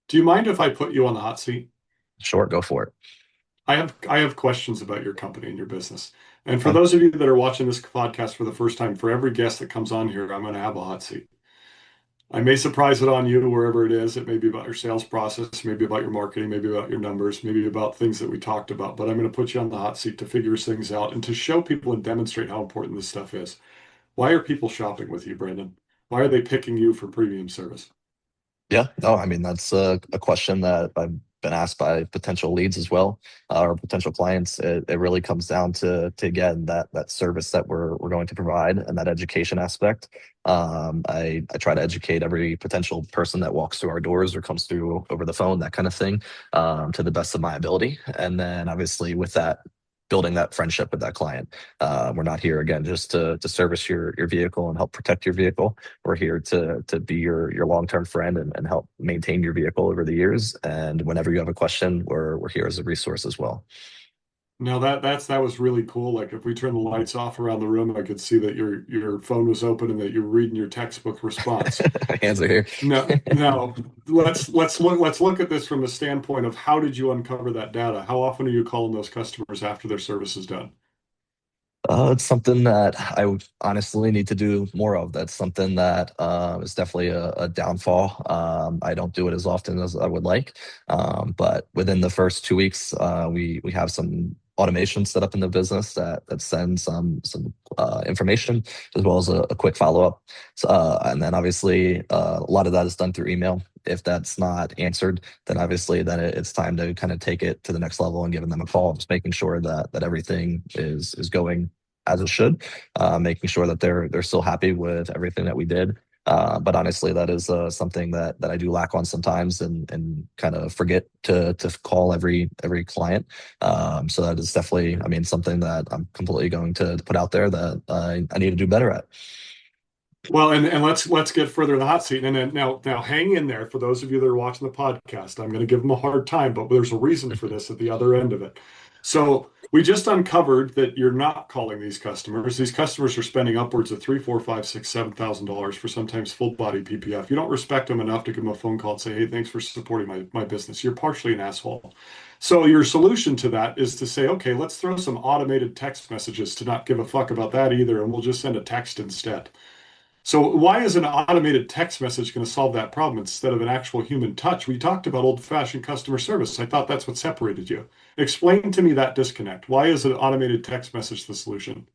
Do you mind if I put you on the hot seat? Sure, go for it. I have questions about your company and your business. And for Huh? those of you that are watching this podcast for the first time, for every guest that comes on here, I'm going to have a hot seat. I may surprise it on you wherever it is. It may be about your sales process, maybe about your marketing, maybe about your numbers, maybe about things that we talked about. But I'm going to put you on the hot seat to figure things out and to show people and demonstrate how important this stuff is. Why are people shopping with you, Brandon? Why are they picking you for premium service? Yeah, no, I mean that's a question that I've been asked by potential leads as well, or potential clients. It really comes down to again that service that we're going to provide and that education aspect. I try to educate every potential person that walks through our doors or comes through over the phone, that kind of thing, to the best of my ability. And then obviously with that, building that friendship with that client. We're not here again just to service your vehicle and help protect your vehicle. We're here to be your long-term friend and help maintain your vehicle over the years. And whenever you have a question, we're here as a resource as well. No, that was really cool. Like if we turn the lights off around the room, I could see that your phone was open and that you're reading your textbook response. Hands are here. Now let's look at this from the standpoint of how did you uncover that data? How often are you calling those customers after their service is done? It's something that I would honestly need to do more of. That's something that is definitely a downfall. I don't do it as often as I would like, but within the first 2 weeks, we have some automation set up in the business that sends some information as well as a quick follow up. So, and then obviously a lot of that is done through email. If that's not answered, then obviously it's time to kind of take it to the next level and giving them a call, just making sure that everything is going as it should, making sure that they're still happy with everything that we did. But honestly, that is something that I do lack on sometimes, and kind of forget to call every client. So that is definitely, I mean, something that I'm completely going to put out there that I need to do better at. Well, and let's get further in the hot seat. And then now hang in there for those of you that are watching the podcast. I'm going to give them a hard time, but there's a reason for this at the other end of it. So we just uncovered that you're not calling these customers. These customers are spending upwards of three, four, five, six, $7,000 for sometimes full body PPF. You don't respect them enough to give them a phone call and say, "Hey, thanks for supporting my business." You're partially an asshole. So your solution to that is to say, "Okay, let's throw some automated text messages to not give a fuck about that either, and we'll just send a text instead." So why is an automated text message going to solve that problem instead of an actual human touch? We talked about old-fashioned customer service. I thought that's what separated you. Explain to me that disconnect. Why is an automated text message the solution?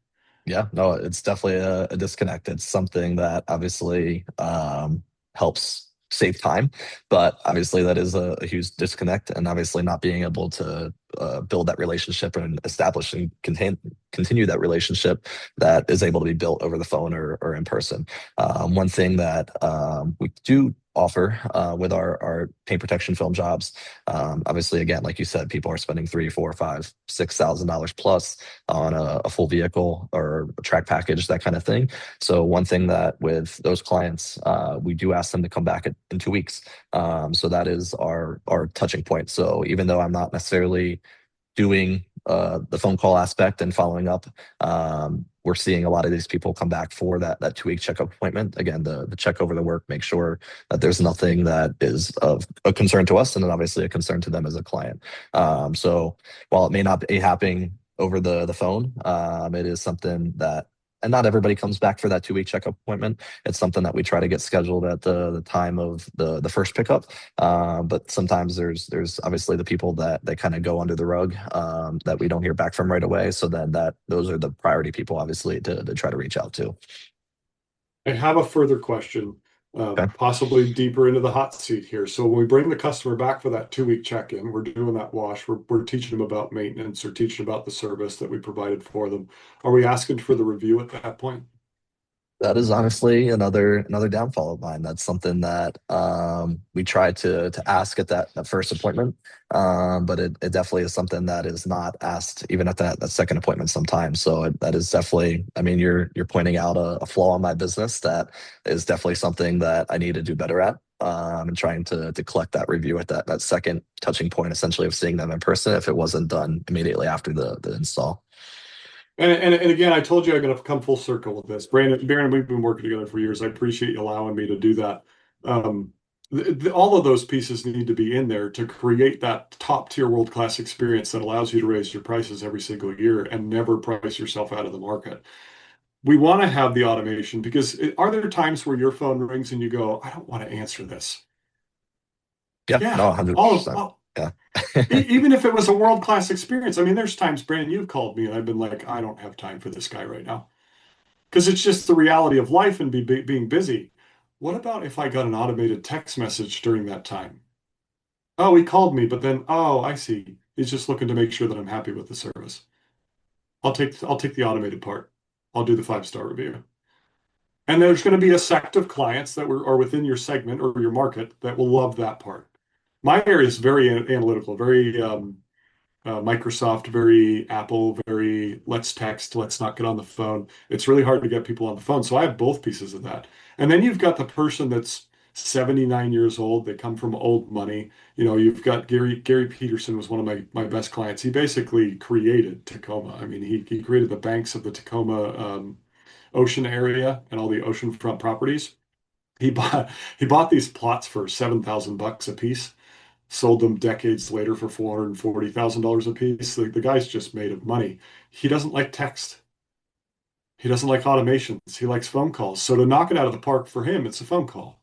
Yeah, no, it's definitely a disconnect. It's something that obviously helps save time, but obviously that is a huge disconnect, and obviously not being able to build that relationship and establish and continue that relationship that is able to be built over the phone or in person. One thing that we do offer with our paint protection film jobs, obviously, again, like you said, people are spending three, four, five, $6,000 plus on a full vehicle or a track package, that kind of thing. So one thing that with those clients, we do ask them to come back in 2 weeks. So that is our touching point. So even though I'm not necessarily doing the phone call aspect and following up, we're seeing a lot of these people come back for that 2 week checkup appointment. Again, the check over the work, make sure that there's nothing that is of a concern to us, and then obviously a concern to them as a client. So while it may not be happening over the phone, it is something that. And not everybody comes back for that 2 week checkup appointment. It's something that we try to get scheduled at the time of the first pickup. But sometimes there's obviously the people that kind of go under the rug, that we don't hear back from right away. So then those are the priority people, obviously, to try to reach out to. I have a further question, Okay. possibly deeper into the hot seat here. So when we bring the customer back for that 2 week check-in, we're doing that wash, we're teaching them about maintenance or teaching about the service that we provided for them. Are we asking for the review at that point? That is honestly another downfall of mine. That's something that we try to ask at that first appointment, but it definitely is something that is not asked even at that second appointment sometimes. So that is definitely, I mean, you're pointing out a flaw in my business that is definitely something that I need to do better at. And trying to collect that review at that second touching point, essentially, of seeing them in person if it wasn't done immediately after the install. And again, I told you I'm going to come full circle with this. Brandon, we've been working together for years. I appreciate you allowing me to do that. Um, all of those pieces need to be in there to create that top tier world class experience that allows you to raise your prices every single year and never price yourself out of the market. We want to have the automation because are there times where your phone rings and you go, "I don't want to answer this"? Yeah, Yeah, no, all of 100%. all, Yeah. even if it was a world class experience. I mean, there's times, Brandon, you've called me and I've been like, "I don't have time for this guy right now." Because it's just the reality of life and being busy. What about if I got an automated text message during that time? Oh, he called me, but then, oh, I see. He's just looking to make sure that I'm happy with the service. I'll take the automated part. I'll do the 5-star review. And there's going to be a sect of clients that are within your segment or your market that will love that part. My area is very analytical, very Microsoft, very Apple, very let's text, let's not get on the phone. It's really hard to get people on the phone. So I have both pieces of that. And then you've got the person that's 79 years old. They come from old money. You've got Gary Peterson was one of my best clients. He basically created Tacoma. I mean, he created the banks of the Tacoma ocean area and all the oceanfront properties. He bought he bought these plots for $7,000 a piece, sold them decades later for $440,000 a piece. The guy's just made of money. He doesn't like text. He doesn't like automations. He likes phone calls. So to knock it out of the park for him, it's a phone call.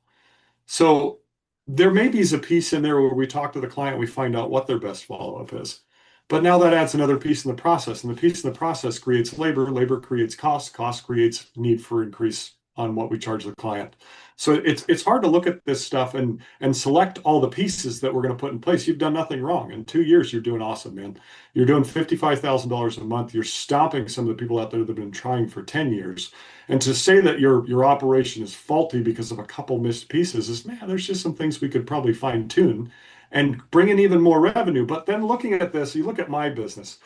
So there may be a piece in there where we talk to the client, we find out what their best follow-up is. But now that adds another piece in the process, and the piece in the process creates labor, labor creates cost creates need for increase on what we charge the client. So it's hard to look at this stuff and select all the pieces that we're going to put in place. You've done nothing wrong. In 2 years, you're doing awesome, man. You're doing $55,000 a month. You're stopping some of the people out there that have been trying for 10 years. And to say that your operation is faulty because of a couple missed pieces is, man, there's just some things we could probably fine tune and bring in even more revenue. But then looking at this, you look at my business.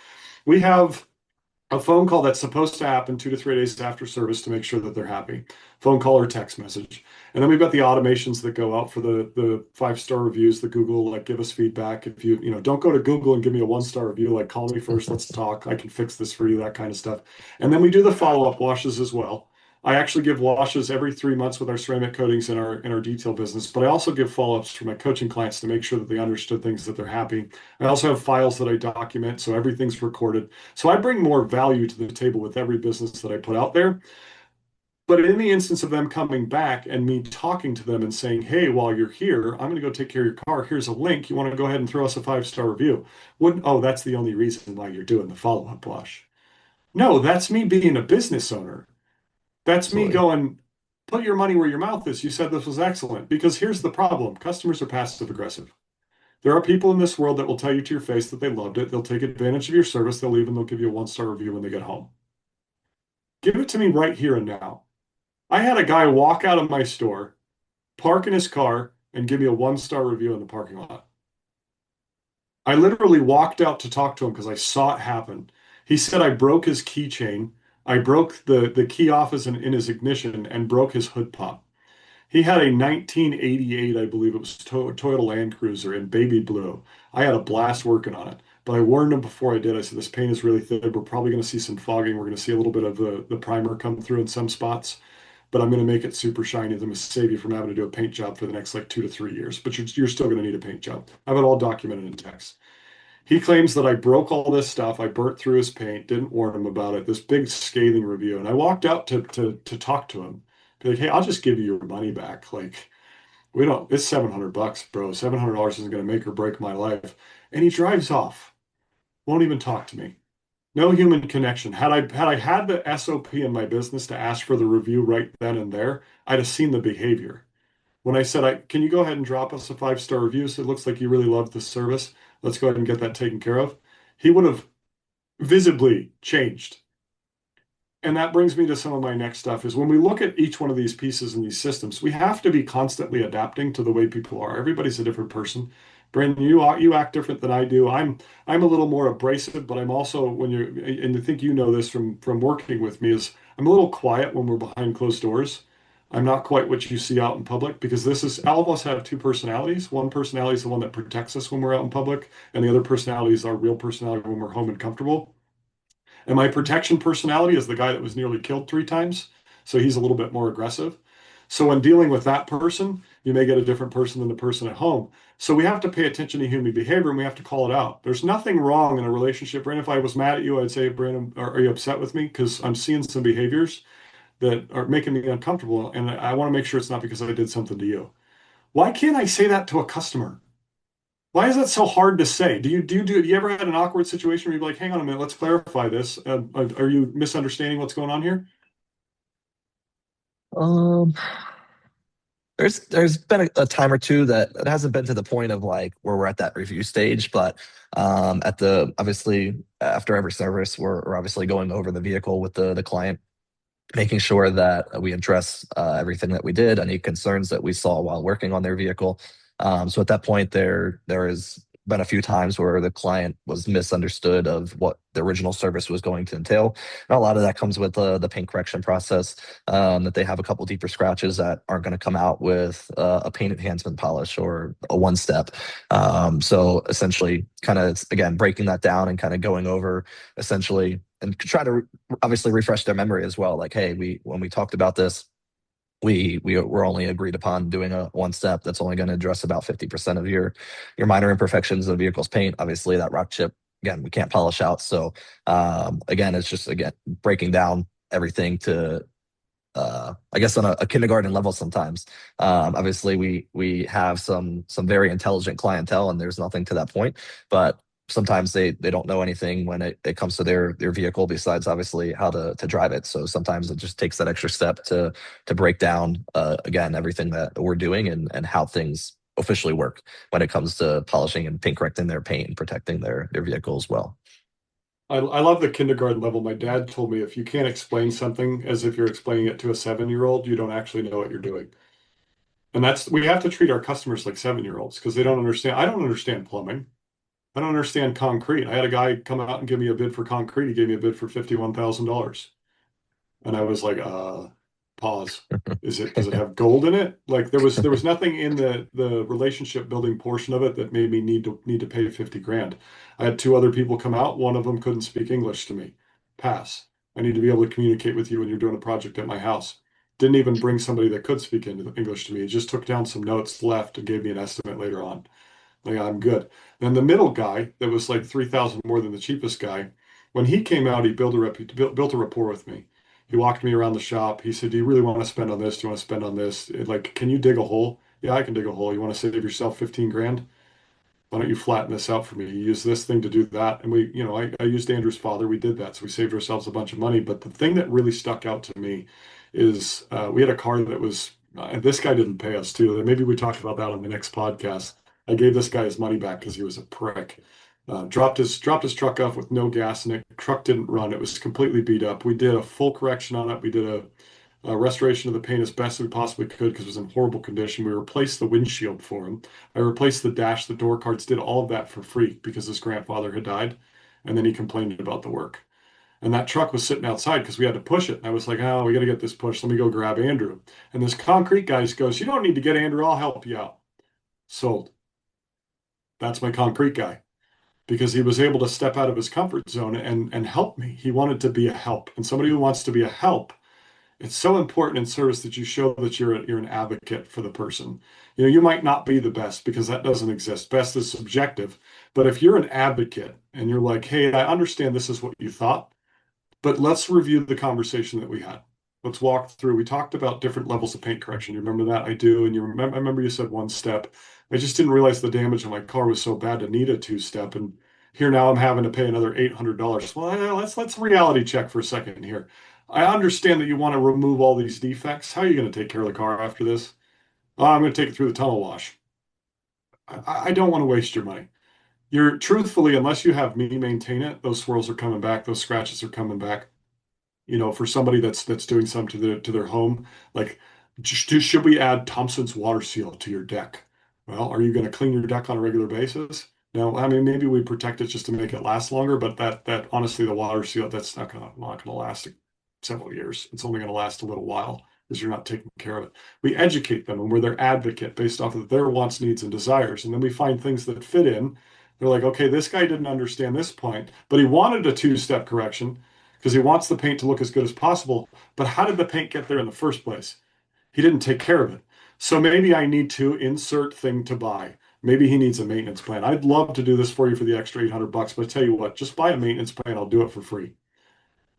We have a phone call that's supposed to happen 2 to 3 days after service to make sure that they're happy. Phone call or text message. And then we've got the automations that go out for the 5-star reviews, the Google, like give us feedback. If don't go to Google and give me a 1-star review, like call me first, let's talk. I can fix this for you, that kind of stuff. And then we do the follow-up washes as well. I actually give washes every 3 months with our ceramic coatings in our detail business, but I also give follow-ups for my coaching clients to make sure that they understood things, that they're happy. I also have files that I document, so everything's recorded. So I bring more value to the table with every business that I put out there. But in the instance of them coming back and me talking to them and saying, hey, while you're here, I'm going to go take care of your car. Here's a link. You want to go ahead and throw us a 5-star review? Wouldn't, oh, that's the only reason why you're doing the follow-up wash. No, that's me being a business owner. That's me Absolutely. going, put your money where your mouth is. You said this was excellent. Because here's the problem: customers are passive aggressive. There are people in this world that will tell you to your face that they loved it. They'll take advantage of your service. They'll leave and they'll give you a 1-star review when they get home. Give it to me right here and now. I had a guy walk out of my store, park in his car, and give me a 1-star review in the parking lot. I literally walked out to talk to him because I saw it happen. He said I broke his keychain. I broke the key off in his ignition and broke his hood pop. He had a 1988, I believe it was Toyota Land Cruiser in baby blue. I had a blast working on it, but I warned him before I did. I said, this paint is really thick. We're probably going to see some fogging. We're going to see a little bit of the primer come through in some spots, but I'm going to make it super shiny. I'm going to save you from having to do a paint job for the next like 2 to 3 years, but you're still going to need a paint job. I have it all documented in text. He claims that I broke all this stuff. I burnt through his paint, didn't warn him about it. This big scathing review. And I walked out to talk to him. Be like, hey, I'll just give you your money back. Like, we don't, it's $700, bro. $700 isn't going to make or break my life. And he drives off. Won't even talk to me. No human connection. Had the SOP in my business to ask for the review right then and there, I'd have seen the behavior. When I said, can you go ahead and drop us a 5-star review? So it looks like you really love the service. Let's go ahead and get that taken care of. He would have visibly changed. And that brings me to some of my next stuff is when we look at each one of these pieces and these systems, we have to be constantly adapting to the way people are. Everybody's a different person. Brandon, you act different than I do. I'm a little more abrasive, but I'm also when you're and I think you know this from working with me is I'm a little quiet when we're behind closed doors. I'm not quite what you see out in public because this is all of us have two personalities. One personality is the one that protects us when we're out in public, and the other personality is our real personality when we're home and comfortable. And my protection personality is the guy that was nearly killed 3 times. So he's a little bit more aggressive. So when dealing with that person, you may get a different person than the person at home. So we have to pay attention to human behavior and we have to call it out. There's nothing wrong in a relationship. Brandon, if I was mad at you, I'd say, Brandon, are you upset with me? Because I'm seeing some behaviors that are making me uncomfortable. And I want to make sure it's not because I did something to you. Why can't I say that to a customer? Why is that so hard to say? Do you ever had an awkward situation where you're like, hang on a minute, let's clarify this. Are you misunderstanding what's going on here? Um, there's been a time or two that it hasn't been to the point of like where we're at that review stage, but at the obviously after every service, we're obviously going over the vehicle with the client, making sure that we address everything that we did, any concerns that we saw while working on their vehicle. So at that point, there has been a few times where the client was misunderstood of what the original service was going to entail. And a lot of that comes with the paint correction process, that they have a couple deeper scratches that aren't going to come out with a paint enhancement polish or a one step. So essentially, kind of again breaking that down and kind of going over essentially and try to obviously refresh their memory as well. Like, hey, we when we talked about this, we were only agreed upon doing a one step that's only going to address about 50% of your minor imperfections of the vehicle's paint. Obviously, that rock chip again we can't polish out. So again, it's just again breaking down everything to I guess on a kindergarten level sometimes. Obviously, we have some very intelligent clientele, and there's nothing to that point. But sometimes they don't know anything when it comes to their vehicle besides obviously how to drive it. So sometimes it just takes that extra step to break down again everything that we're doing and how things officially work when it comes to polishing and paint correcting their paint and protecting their vehicle as well. I love the kindergarten level. My dad told me if you can't explain something as if you're explaining it to a 7-year-old, you don't actually know what you're doing. And that's we have to treat our customers like 7-year-olds because they don't understand. I don't understand plumbing. I don't understand concrete. I had a guy come out and give me a bid for concrete. He gave me a bid for $51,000. And I was like, pause. Does it have gold in it? Like there was nothing in the relationship building portion of it that made me need to pay 50 grand. I had two other people come out. One of them couldn't speak English to me. Pass. I need to be able to communicate with you when you're doing a project at my house. Didn't even bring somebody that could speak English to me. He just took down some notes, left, and gave me an estimate later on. Like I'm good. Then the middle guy that was like 3,000 more than the cheapest guy, when he came out, he built a rapport with me. He walked me around the shop. He said, "Do you really want to spend on this? Do you want to spend on this? Like, can you dig a hole? Yeah, I can dig a hole. You want to save yourself 15 grand? Why don't you flatten this out for me? You use this thing to do that." And I used Andrew's father. We did that. So we saved ourselves a bunch of money. But the thing that really stuck out to me is we had a car that was, and this guy didn't pay us too. Maybe we talked about that on the next podcast. I gave this guy his money back because he was a prick. Dropped his truck off with no gas in it. Truck didn't run. It was completely beat up. We did a full correction on it. We did a restoration of the paint as best we possibly could because it was in horrible condition. We replaced the windshield for him. I replaced the dash, the door cards, did all of that for free because his grandfather had died. And then he complained about the work. And that truck was sitting outside because we had to push it. And I was like, oh, we got to get this pushed. Let me go grab Andrew. And this concrete guy goes, "You don't need to get Andrew. I'll help you out." Sold. That's my concrete guy because he was able to step out of his comfort zone and help me. He wanted to be a help. And somebody who wants to be a help, it's so important in service that you show that you're an advocate for the person. You might not be the best because that doesn't exist. Best is subjective. But if you're an advocate and you're like, "Hey, I understand this is what you thought, but let's review the conversation that we had. Let's walk through. We talked about different levels of paint correction. You remember that?" I do. And I remember you said one step. I just didn't realize the damage on my car was so bad to need a two-step. And here now I'm having to pay another $800. Well, let's reality check for a second here. I understand that you want to remove all these defects. How are you going to take care of the car after this? "Oh, I'm going to take it through the tunnel wash." I don't want to waste your money. You're truthfully, unless you have me maintain it, those swirls are coming back, those scratches are coming back. For somebody that's doing something to their home, like, should we add Thompson's water seal to your deck? Well, are you going to clean your deck on a regular basis? No, I mean maybe we protect it just to make it last longer, but that honestly the water seal that's not gonna last several years. It's only going to last a little while because you're not taking care of it. We educate them and we're their advocate based off of their wants, needs, and desires, and then we find things that fit in. They're like, okay, this guy didn't understand this point, but he wanted a two-step correction because he wants the paint to look as good as possible. But how did the paint get there in the first place? He didn't take care of it. So maybe I need to insert thing to buy. Maybe he needs a maintenance plan. I'd love to do this for you for the extra $800, but I tell you what, just buy a maintenance plan. I'll do it for free.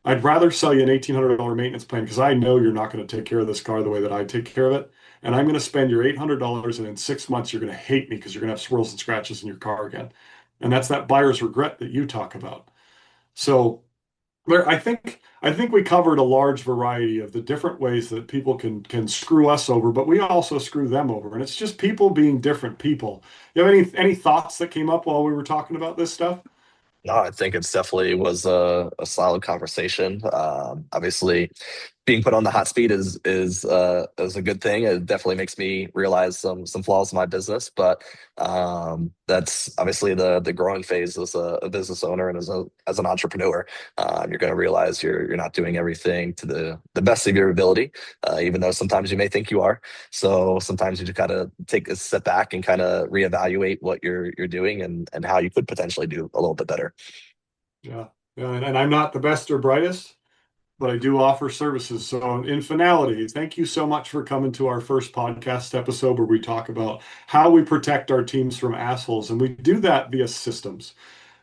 I'd rather sell you an $1,800 maintenance plan because I know you're not going to take care of this car the way that I take care of it. And I'm going to spend your $800, and in 6 months, you're going to hate me because you're going to have swirls and scratches in your car again. And that's that buyer's regret that you talk about. So I think we covered a large variety of the different ways that people can screw us over, but we also screw them over. And it's just people being different people. You have any thoughts that came up while we were talking about this stuff? No, I think it's definitely was a solid conversation. Obviously, being put on the hot seat is a good thing. It definitely makes me realize some flaws in my business, but that's obviously the growing phase as a business owner and as an entrepreneur. You're going to realize you're not doing everything to the best of your ability, even though sometimes you may think you are. So sometimes you just got to take a step back and kind of reevaluate what you're doing and how you could potentially do a little bit better. Yeah. Yeah, and I'm not the best or brightest, but I do offer services. So, in finality, thank you so much for coming to our first podcast episode where we talk about how we protect our teams from assholes. And we do that via systems.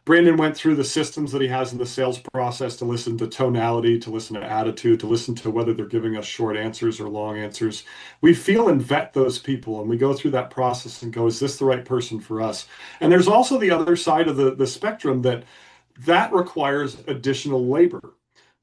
Brandon went through the systems that he has in the sales process to listen to tonality, to listen to attitude, to listen to whether they're giving us short answers or long answers. We feel and vet those people, and we go through that process and go, is this the right person for us? And there's also the other side of the spectrum that requires additional labor.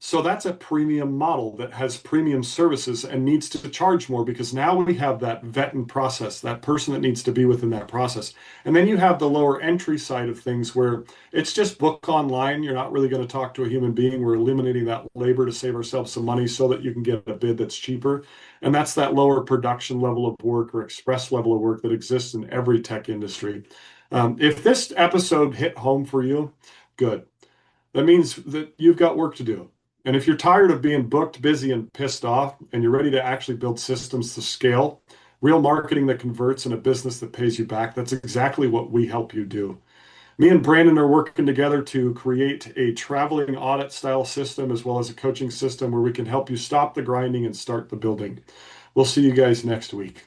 So that's a premium model that has premium services and needs to charge more because now we have that vet and process, that person that needs to be within that process. And then you have the lower entry side of things where it's just book online. You're not really going to talk to a human being. We're eliminating that labor to save ourselves some money so that you can get a bid that's cheaper. And that's that lower production level of work or express level of work that exists in every tech industry. If this episode hit home for you, good. That means that you've got work to do. And if you're tired of being booked, busy, and pissed off, and you're ready to actually build systems to scale, real marketing that converts in a business that pays you back, that's exactly what we help you do. Me and Brandon are working together to create a traveling audit style system as well as a coaching system where we can help you stop the grinding and start the building. We'll see you guys next week.